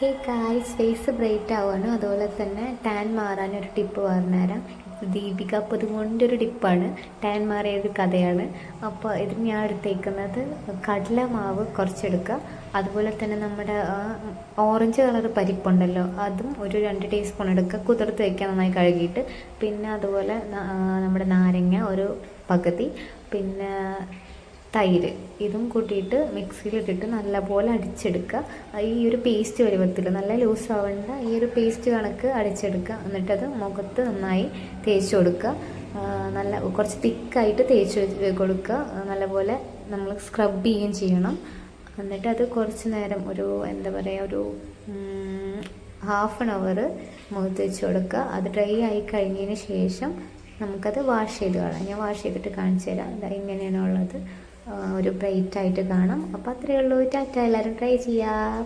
Hey guys, face bright ആവാനും അതുപോലെ തന്നെ ടാൻ മാറാനും ഒരു ടിപ്പ് പറഞ്ഞുതരാം. ദീപിക പദുകൊണ്ടൊരു ഒരു ടിപ്പാണ്. ടാൻ മാറിയ ഒരു കഥയാണ്. അപ്പോൾ ഇത് ഞാൻ എടുത്തേക്കുന്നത് കടലമാവ് കുറച്ചെടുക്കുക. അതുപോലെ തന്നെ നമ്മുടെ ഓറഞ്ച് കളർ പരിപ്പുണ്ടല്ലോ, അതും ഒരു 2 ടീസ്പൂൺ എടുക്കുക. കുതിർത്ത് വയ്ക്കാൻ നന്നായി കഴുകിയിട്ട്. പിന്നെ അതുപോലെ നമ്മുടെ നാരങ്ങ ഒരു പകുതി, പിന്നെ തൈര്, ഇതും കൂട്ടിയിട്ട് മിക്സിയിലിട്ടിട്ട് നല്ലപോലെ അടിച്ചെടുക്കുക. ഈ ഒരു പേസ്റ്റ് പരുവത്തിൽ, നല്ല ലൂസ് ആവേണ്ട, ഈ ഒരു പേസ്റ്റ് കണക്ക് അടിച്ചെടുക്കുക. എന്നിട്ടത് മുഖത്ത് നന്നായി തേച്ച് കൊടുക്കുക. നല്ല കുറച്ച് തിക്കായിട്ട് തേച്ച് കൊടുക്കുക. നല്ലപോലെ നമ്മൾ സ്ക്രബ് ചെയ്യുകയും ചെയ്യണം. എന്നിട്ടത് കുറച്ച് നേരം ഒരു എന്താ പറയുക, ഒരു ½ ആൻ അവർ മുഖത്ത് വെച്ച് കൊടുക്കുക. അത് ഡ്രൈ ആയി കഴിഞ്ഞതിന് ശേഷം നമുക്കത് വാഷ് ചെയ്ത് കളയാം. ഞാൻ വാഷ് ചെയ്തിട്ട് കാണിച്ചു തരാം. ഇതാ ഇങ്ങനെയാണുള്ളത്. ഒരു ബ്രൈറ്റ് ആയിട്ട് കാണാം. അപ്പോൾ അത്രയേ ഉള്ളൂ. ടാറ്റ. എല്ലാവരും ട്രൈ ചെയ്യാം.